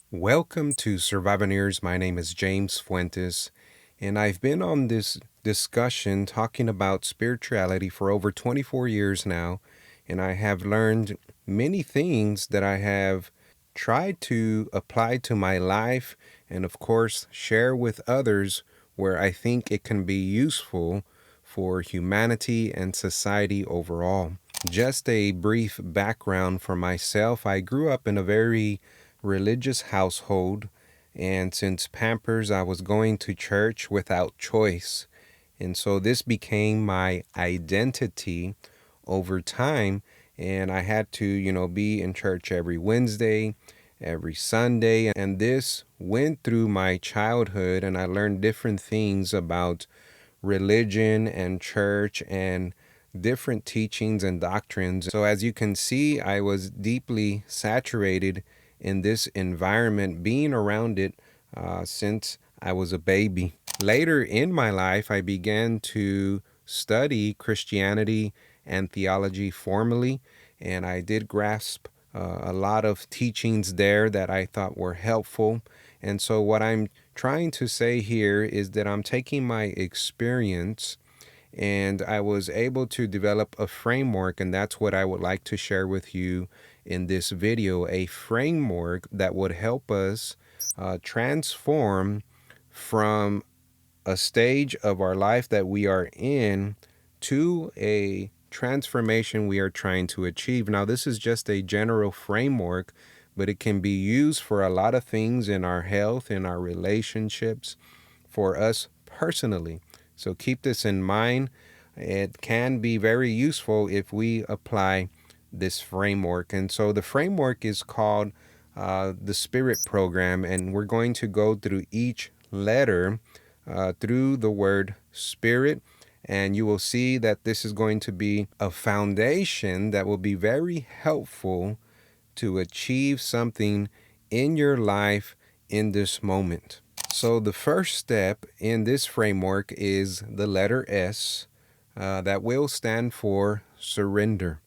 Welcome to Survivors. My name is James Fuentes, and I've been on this discussion talking about spirituality for over 24 years now, and I have learned many things that I have tried to apply to my life and, of course, share with others where I think it can be useful for humanity and society overall. Just a brief background for myself. I grew up in a very religious household, and since Pampers, I was going to church without choice. And so this became my identity over time. And I had to, be in church every Wednesday, every Sunday. And this went through my childhood, and I learned different things about religion and church and different teachings and doctrines. So, as you can see, I was deeply saturated in this environment, being around it since I was a baby. Later in my life, I began to study Christianity and theology formally, and I did grasp a lot of teachings there that I thought were helpful. And so, what I'm trying to say here is that I'm taking my experience and I was able to develop a framework, and that's what I would like to share with you in this video, a framework that would help us transform from a stage of our life that we are in to a transformation we are trying to achieve. Now, this is just a general framework, but it can be used for a lot of things in our health, in our relationships, for us personally. So keep this in mind. It can be very useful if we apply this framework. And so the framework is called the Spirit Program, and we're going to go through each letter through the word Spirit. And you will see that this is going to be a foundation that will be very helpful to achieve something in your life in this moment. So the first step in this framework is the letter S that will stand for surrender.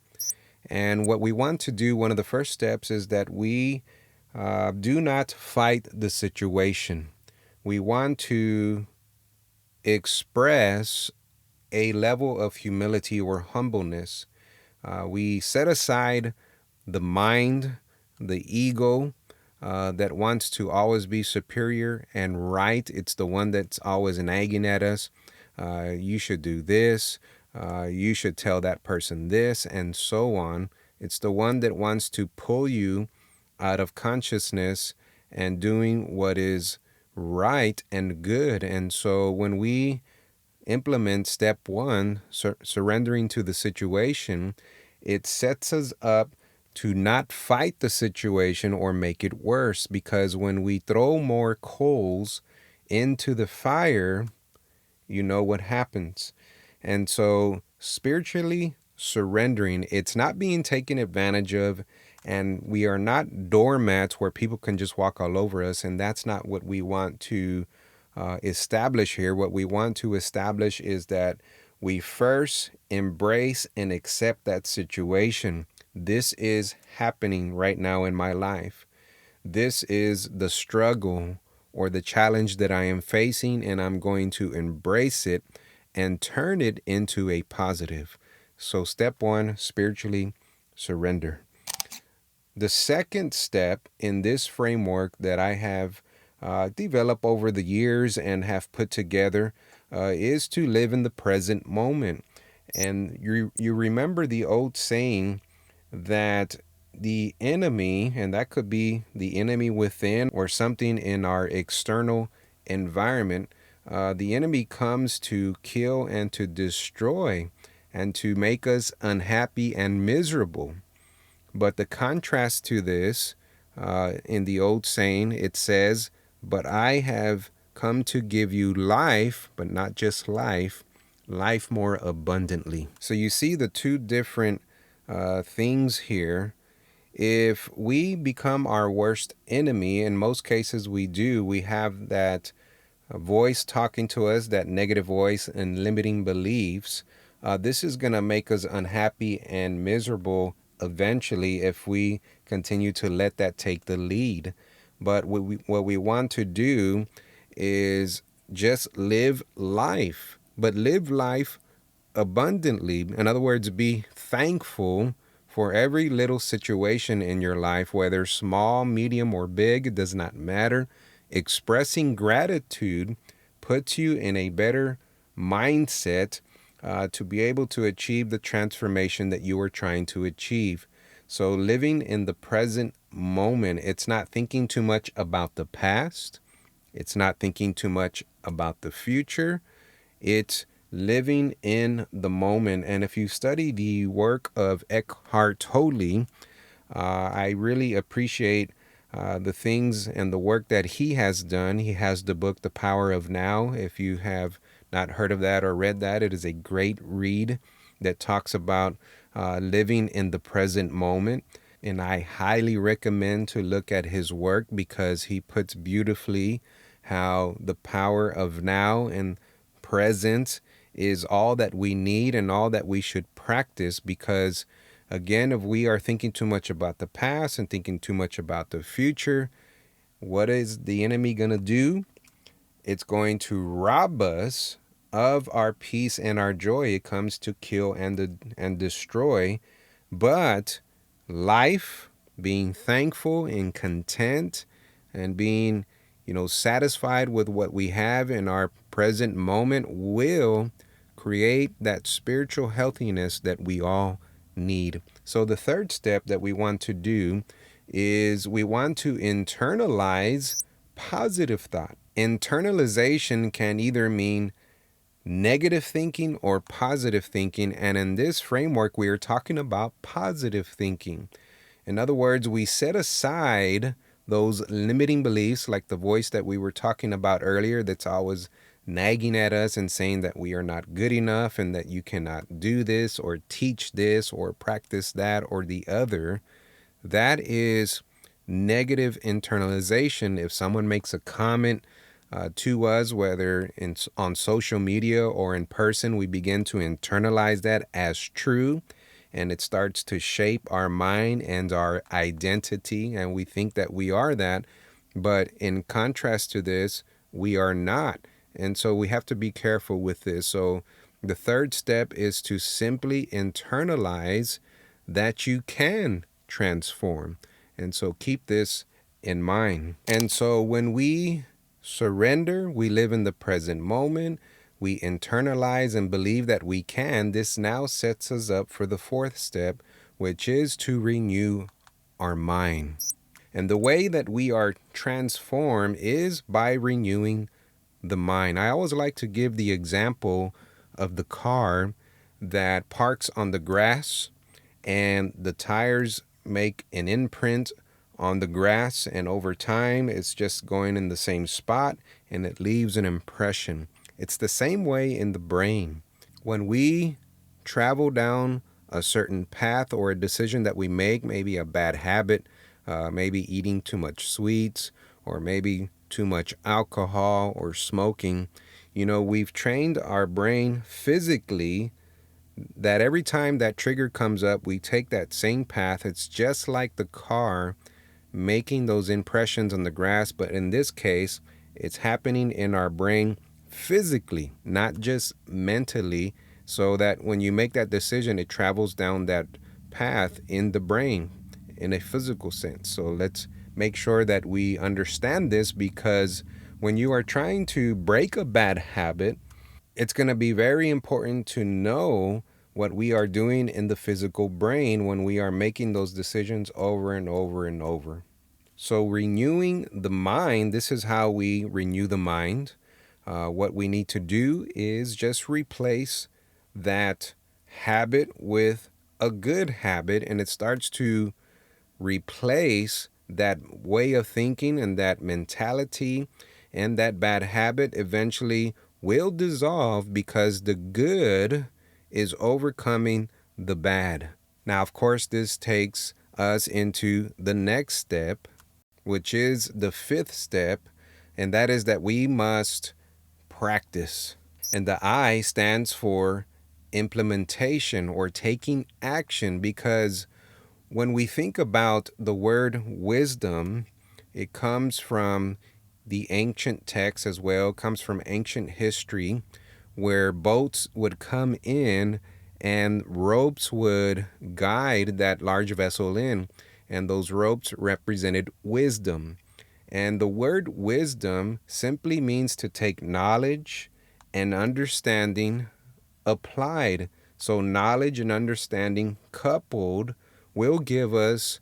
And what we want to do, one of the first steps, is that we do not fight the situation. We want to express a level of humility or humbleness. We set aside the mind, the ego, that wants to always be superior and right. It's the one that's always nagging at us. You should do this. You should tell that person this, and so on. It's the one that wants to pull you out of consciousness and doing what is right and good. And so when we implement step one, surrendering to the situation, it sets us up to not fight the situation or make it worse, because when we throw more coals into the fire, you know what happens. And so spiritually surrendering, it's not being taken advantage of, and we are not doormats where people can just walk all over us, and that's not what we want to establish here. What we want to establish is that we first embrace and accept that situation. This is happening right now in my life. This is the struggle or the challenge that I am facing, and I'm going to embrace it and turn it into a positive. So, step one, spiritually surrender. The second step in this framework that I have developed over the years and have put together is to live in the present moment. And you remember the old saying that the enemy, and that could be the enemy within or something in our external environment, the enemy comes to kill and to destroy and to make us unhappy and miserable. But the contrast to this, in the old saying, it says, "But I have come to give you life, but not just life, life more abundantly." So you see the two different things here. If we become our worst enemy, in most cases we do, we have that voice talking to us, that negative voice and limiting beliefs. This is going to make us unhappy and miserable eventually if we continue to let that take the lead. But what we want to do is just live life, but live life abundantly. In other words, be thankful for every little situation in your life, whether small, medium, or big, it does not matter. Expressing gratitude puts you in a better mindset to be able to achieve the transformation that you are trying to achieve. So, living in the present moment, it's not thinking too much about the past, it's not thinking too much about the future. It's living in the moment. And if you study the work of Eckhart Tolle, I really appreciate the things and the work that he has done. He has the book, The Power of Now. If you have not heard of that or read that, it is a great read that talks about living in the present moment. And I highly recommend to look at his work because he puts beautifully how the power of now and present is all that we need and all that we should practice. Because again, if we are thinking too much about the past and thinking too much about the future, what is the enemy going to do? It's going to rob us of our peace and our joy. It comes to kill and destroy. But life, being thankful and content and being, satisfied with what we have in our present moment will create that spiritual healthiness that we all need. So the third step that we want to do is we want to internalize positive thought. Internalization can either mean negative thinking or positive thinking, and in this framework, we are talking about positive thinking. In other words, we set aside those limiting beliefs, like the voice that we were talking about earlier, that's always nagging at us and saying that we are not good enough and that you cannot do this or teach this or practice that or the other. That is negative internalization. If someone makes a comment to us, whether on social media or in person, we begin to internalize that as true, and it starts to shape our mind and our identity, and we think that we are that. But in contrast to this, we are not. And so we have to be careful with this. So the third step is to simply internalize that you can transform. And so keep this in mind. And so when we surrender, we live in the present moment, we internalize and believe that we can, this now sets us up for the fourth step, which is to renew our mind. And the way that we are transformed is by renewing the mind. I always like to give the example of the car that parks on the grass and the tires make an imprint on the grass, and over time it's just going in the same spot and it leaves an impression. It's the same way in the brain. When we travel down a certain path or a decision that we make, maybe a bad habit, maybe eating too much sweets or maybe too much alcohol or smoking, we've trained our brain physically that every time that trigger comes up, we take that same path. It's just like the car making those impressions on the grass, but in this case, it's happening in our brain physically, not just mentally, so that when you make that decision, it travels down that path in the brain in a physical sense. So let's make sure that we understand this, because when you are trying to break a bad habit, it's going to be very important to know what we are doing in the physical brain when we are making those decisions over and over and over. So renewing the mind, this is how we renew the mind. What we need to do is just replace that habit with a good habit, and it starts to replace that way of thinking and that mentality, and that bad habit eventually will dissolve because the good is overcoming the bad. Now, of course, this takes us into the next step, which is the fifth step, and that is that we must practice. And the I stands for implementation or taking action, because when we think about the word wisdom, It comes from the ancient text as well, comes from ancient history, where boats would come in and ropes would guide that large vessel in, and those ropes represented wisdom. And the word wisdom simply means to take knowledge and understanding applied. So, knowledge and understanding coupled will give us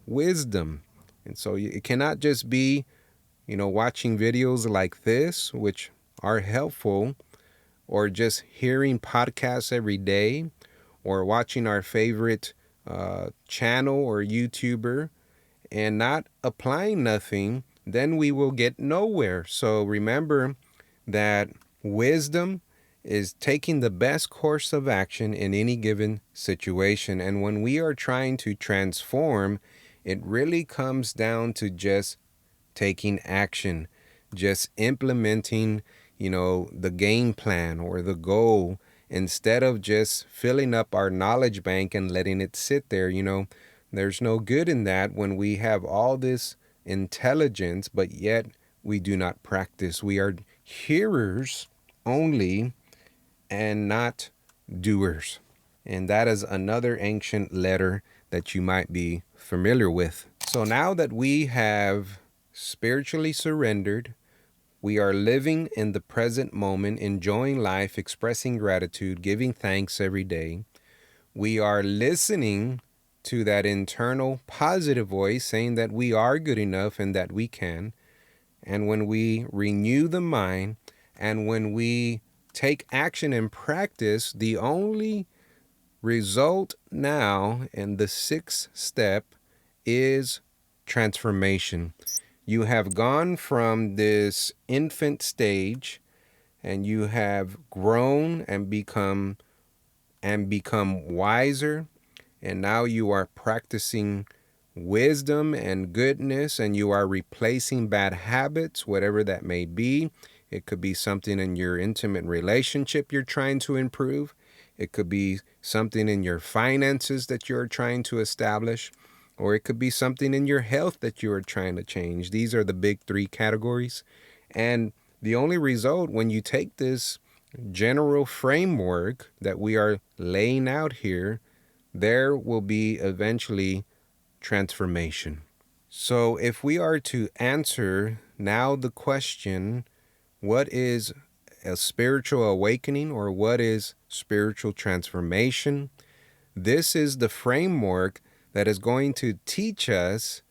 wisdom. And so, it cannot just be, watching videos like this, which are helpful, or just hearing podcasts every day, or watching our favorite channel or YouTuber and not applying nothing, then we will get nowhere. So remember that wisdom is taking the best course of action in any given situation. And when we are trying to transform, it really comes down to just taking action, just implementing, the game plan or the goal instead of just filling up our knowledge bank and letting it sit there. There's no good in that when we have all this intelligence, but yet we do not practice. We are hearers only and not doers. And that is another ancient letter that you might be familiar with. So now that we have spiritually surrendered, we are living in the present moment, enjoying life, expressing gratitude, giving thanks every day. We are listening to that internal positive voice saying that we are good enough and that we can. And when we renew the mind and when we take action and practice, the only result now in the sixth step is transformation. You have gone from this infant stage and you have grown and become wiser, and now you are practicing wisdom and goodness, and you are replacing bad habits, whatever that may be. It could be something in your intimate relationship you're trying to improve. It could be something in your finances that you're trying to establish, or it could be something in your health that you are trying to change. These are the big three categories. And the only result when you take this general framework that we are laying out here, there will be eventually transformation. So if we are to answer now the question, what is a spiritual awakening or what is spiritual transformation? This is the framework that is going to teach us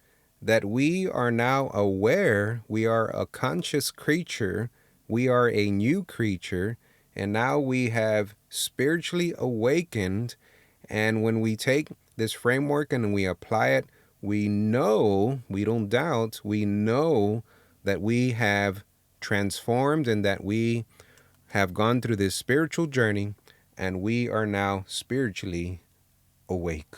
that we are now aware, we are a conscious creature, we are a new creature, and now we have spiritually awakened. And when we take this framework and we apply it, we know, we don't doubt, we know that we have transformed and that we have gone through this spiritual journey and we are now spiritually awake.